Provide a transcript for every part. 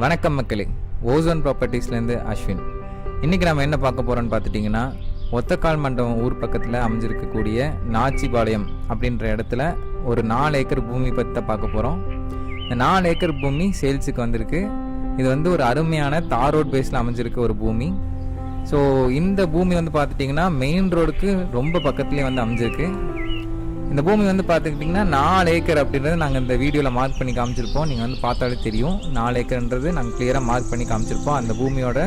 வணக்கம் மக்களே, ஓசோன் ப்ராப்பர்ட்டிஸ்லேருந்து அஸ்வின். இன்றைக்கி நம்ம என்ன பார்க்க போகிறோன்னு பார்த்துட்டிங்கன்னா, ஒத்தக்கால் மண்டபம் ஊர் பக்கத்தில் அமைஞ்சிருக்கக்கூடிய நாச்சிபாளையம் அப்படின்ற இடத்துல ஒரு 4 ஏக்கர் பூமி பற்றி தான் பார்க்க போகிறோம். இந்த 4 ஏக்கர் பூமி சேல்ஸுக்கு வந்திருக்கு. இது வந்து ஒரு அருமையான தார் ரோட் பேஸில் அமைஞ்சிருக்க ஒரு பூமி. ஸோ இந்த பூமி வந்து பார்த்துட்டிங்கன்னா மெயின் ரோடுக்கு ரொம்ப பக்கத்துலேயே வந்து அமைஞ்சிருக்கு. இந்த பூமி வந்து பார்த்துக்கிட்டிங்கன்னா 4 ஏக்கர் அப்படின்றது நாங்கள் இந்த வீடியோவில் மார்க் பண்ணி காமிச்சிருப்போம். நீங்கள் வந்து பார்த்தாலே தெரியும் 4 ஏக்கர்ன்றது நாங்கள் கிளியராக மார்க் பண்ணி காமிச்சிருப்போம். அந்த பூமியோட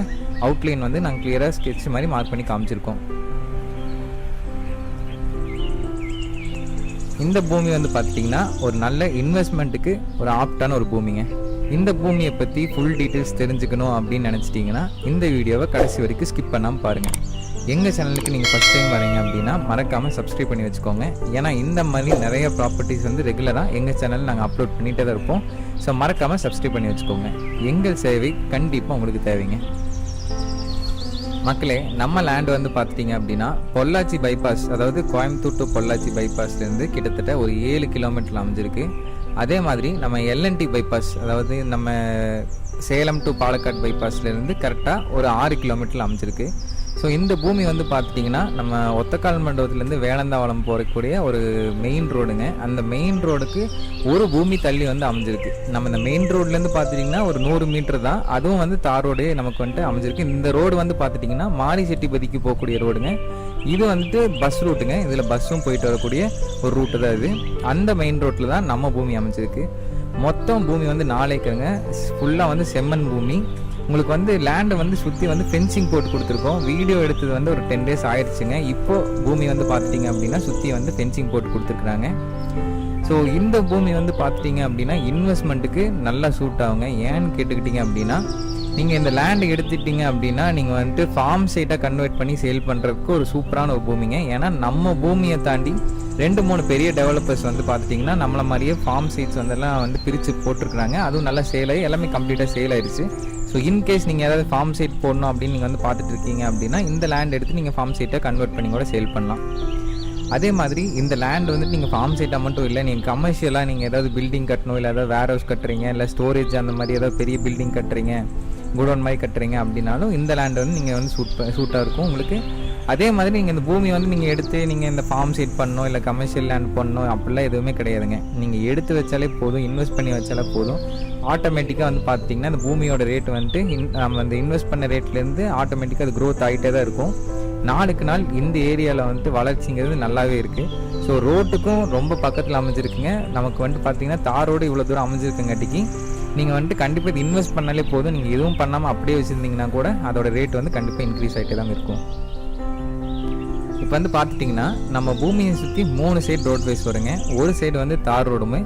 அவுட்லைன் வந்து நாங்கள் கிளியராக ஸ்கெட்ச் மாதிரி மார்க் பண்ணி காமிச்சிருக்கோம். இந்த பூமி வந்து பார்த்திங்கன்னா ஒரு நல்ல இன்வெஸ்ட்மெண்ட்டுக்கு ஒரு ஆப்டான ஒரு பூமிங்க. இந்த பூமியை பற்றி ஃபுல் டீட்டெயில்ஸ் தெரிஞ்சுக்கணும் அப்படின்னு நினச்சிட்டிங்கன்னா இந்த வீடியோவை கடைசி வரைக்கும் ஸ்கிப் பண்ணாமல் பாருங்கள். எங்கள் சேனலுக்கு நீங்கள் ஃபஸ்ட் டைம் வரீங்க அப்படின்னா மறக்காமல் சப்ஸ்கிரைப் பண்ணி வச்சுக்கோங்க. ஏன்னா இந்த மாதிரி நிறைய ப்ராப்பர்ட்டிஸ் வந்து ரெகுலராக எங்கள் சேனலில் நாங்கள் அப்லோட் பண்ணிகிட்டே தான் இருப்போம். ஸோ மறக்காமல் சப்ஸ்கிரைப் பண்ணி வச்சுக்கோங்க. எங்கள் சேவை கண்டிப்பாக உங்களுக்கு தேவைங்க. மக்களே, நம்ம லேண்ட் வந்து பார்த்துட்டிங்க அப்படின்னா பொள்ளாச்சி பைபாஸ், அதாவது கோயம்புத்தூர் டு பொள்ளாச்சி பைபாஸ்லேருந்து கிட்டத்தட்ட ஒரு 7 கிலோமீட்டர் அமைஞ்சிருக்கு. அதே மாதிரி நம்ம எல்என்டி பைபாஸ், அதாவது நம்ம சேலம் டு பாலக்காடு பைபாஸ்லேருந்து கரெக்டாக ஒரு 6 கிலோமீட்டரில் அமைஞ்சிருக்கு. ஸோ இந்த பூமி வந்து பார்த்துட்டிங்கன்னா நம்ம ஒத்தக்கால் மண்டபத்துலேருந்து வேளந்தாவளம் போகக்கூடிய ஒரு மெயின் ரோடுங்க. அந்த மெயின் ரோடுக்கு ஒரு பூமி தள்ளி வந்து அமைஞ்சிருக்கு. நம்ம இந்த மெயின் ரோட்லேருந்து பார்த்துட்டிங்கன்னா ஒரு 100 மீட்டர் தான், அதுவும் வந்து தார் ரோடே நமக்கு வந்துட்டு அமைஞ்சிருக்கு. இந்த ரோடு வந்து பார்த்துட்டிங்கன்னா மாரிசெட்டிபதிக்கு போகக்கூடிய ரோடுங்க. இது வந்துட்டு பஸ் ரூட்டுங்க. இதில் பஸ்ஸும் போயிட்டு வரக்கூடிய ஒரு ரூட்டு தான் இது. அந்த மெயின் ரோட்டில் தான் நம்ம பூமி அமைஞ்சிருக்கு. மொத்தம் பூமி வந்து 4 ஏக்கருங்க. ஃபுல்லாக வந்து செம்மண் பூமி. உங்களுக்கு வந்து லேண்டை வந்து சுற்றி வந்து ஃபென்சிங் போட்டு கொடுத்துருக்கோம். வீடியோ எடுத்தது வந்து ஒரு 10 டேஸ் ஆயிடுச்சுங்க. இப்போது பூமி வந்து பார்த்துட்டிங்க அப்படின்னா சுற்றி வந்து ஃபென்சிங் போட்டு கொடுத்துருக்குறாங்க. ஸோ இந்த பூமி வந்து பார்த்துட்டிங்க அப்படின்னா இன்வெஸ்ட்மெண்ட்டுக்கு நல்லா சூட் ஆகுங்க. ஏன்னு கேட்டுக்கிட்டிங்க அப்படின்னா, நீங்கள் இந்த லேண்டை எடுத்துட்டிங்க அப்படின்னா நீங்கள் வந்துட்டு ஃபார்ம் சைட்டாக கன்வெர்ட் பண்ணி சேல் பண்ணுறதுக்கு ஒரு சூப்பரான ஒரு பூமிங்க. ஏன்னா நம்ம பூமியை தாண்டி 2-3 பெரிய டெவலப்பர்ஸ் வந்து பார்த்துட்டிங்கன்னா நம்மள மாதிரியே ஃபார்ம் சைட்ஸ் வந்தெல்லாம் வந்து பிரித்து போட்டிருக்கிறாங்க. அதுவும் நல்லா சேல் ஆகி எல்லாமே கம்ப்ளீட்டாக சேல் ஆயிடுச்சு. ஸோ இன்கேஸ் நீங்கள் ஏதாவது ஃபார்ம் சைட் போடணும் அப்படின்னு நீங்கள் வந்து பார்த்துட்டு இருக்கீங்க அப்படின்னா இந்த லேண்ட் எடுத்து நீங்கள் ஃபார்ம் சைட்டை கன்வெர்ட் பண்ணி கூட சேல் பண்ணலாம். அதே மாதிரி இந்த லேண்ட் வந்துட்டு நீங்கள் ஃபார்ம் சைட்டாக மட்டும் இல்லை, நீங்கள் கமர்ஷியலாக நீங்கள் ஏதாவது பில்டிங் கட்டணும், இல்லை ஏதாவது வேர் ஹவுஸ் கட்டுறீங்க, இல்லை ஸ்டோரேஜ் அந்த மாதிரி ஏதாவது பெரிய பில்டிங் கட்டுறீங்க, குடோன் மாதிரி கட்டுறீங்க அப்படின்னாலும் இந்த லேண்ட் வந்து நீங்கள் வந்து சூட்டாக இருக்கும் உங்களுக்கு. அதே மாதிரி நீங்கள் இந்த பூமி வந்து நீங்கள் எடுத்து நீங்கள் இந்த ஃபார்ம் சைட் பண்ணணும், இல்லை கமர்ஷியல் லேண்ட் பண்ணணும் அப்படிலாம் எதுவுமே கிடையாதுங்க. நீங்கள் எடுத்து வச்சாலே போதும், இன்வெஸ்ட் பண்ணி வச்சாலே போதும். ஆட்டோமேட்டிக்காக வந்து பார்த்திங்கன்னா இந்த பூமியோட ரேட் வந்துட்டு நம்ம இந்த இன்வெஸ்ட் பண்ண ரேட்லேருந்து ஆட்டோமேட்டிக்காக அது க்ரோத் ஆகிட்டே தான் இருக்கும். நாளுக்கு நாள் இந்த ஏரியாவில் வந்துட்டு வளர்ச்சிங்கிறது நல்லாவே இருக்குது. ஸோ ரோட்டுக்கும் ரொம்ப பக்கத்தில் அமைஞ்சிருக்குங்க. நமக்கு வந்துட்டு பார்த்திங்கன்னா தாரோடு இவ்வளோ தூரம் அமைஞ்சிருக்குங்காட்டிக்கு நீங்கள் வந்துட்டு கண்டிப்பாக இது இன்வெஸ்ட் பண்ணாலே போதும். நீங்கள் எதுவும் பண்ணாமல் அப்படியே வச்சுருந்தீங்கன்னா கூட அதோட ரேட் வந்து கண்டிப்பாக இன்க்ரீஸ் ஆகிட்டே தான் இருக்கும். இப்போ வந்து பார்த்துட்டிங்கன்னா நம்ம பூமியை சுற்றி 3 சைடு ரோட் வைஸ் வருங்க. ஒரு சைடு வந்து தார் ரோடுமே,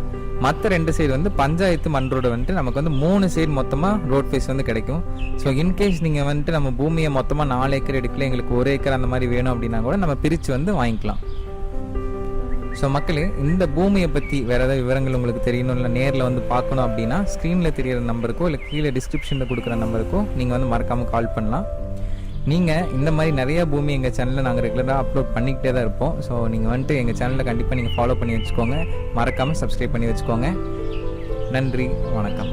மற்ற 2 சைடு வந்து பஞ்சாயத்து மண் ரோடு வந்துட்டு நமக்கு வந்து 3 சைடு மொத்தமாக ரோட் ஃபேஸ் வந்து கிடைக்கும். ஸோ இன்கேஸ் நீங்கள் வந்துட்டு நம்ம பூமியை மொத்தமாக 4 ஏக்கர் எடுக்கல, எங்களுக்கு 1 ஏக்கர் அந்த மாதிரி வேணும் அப்படின்னா கூட நம்ம பிரித்து வந்து வாங்கிக்கலாம். ஸோ மக்களே, இந்த பூமியை பற்றி வேறு ஏதாவது விவரங்கள் உங்களுக்கு தெரியணும், இல்லை நேரில் வந்து பார்க்கணும் அப்படின்னா ஸ்க்ரீனில் தெரியிற நம்பருக்கோ இல்லை கீழே டிஸ்கிரிப்ஷனில் கொடுக்குற நம்பருக்கோ நீங்கள் வந்து மறக்காமல் கால் பண்ணலாம். நீங்கள் இந்த மாதிரி நிறையா பூமி எங்கள் சேனலில் நாங்கள் ரெகுலராக அப்லோட் பண்ணிக்கிட்டே தான் இருப்போம். ஸோ நீங்கள் வந்துட்டு எங்கள் சேனலில் கண்டிப்பாக நீங்கள் ஃபாலோ பண்ணி வச்சுக்கோங்க. மறக்காமல் சப்ஸ்கிரைப் பண்ணி வச்சுக்கோங்க. நன்றி, வணக்கம்.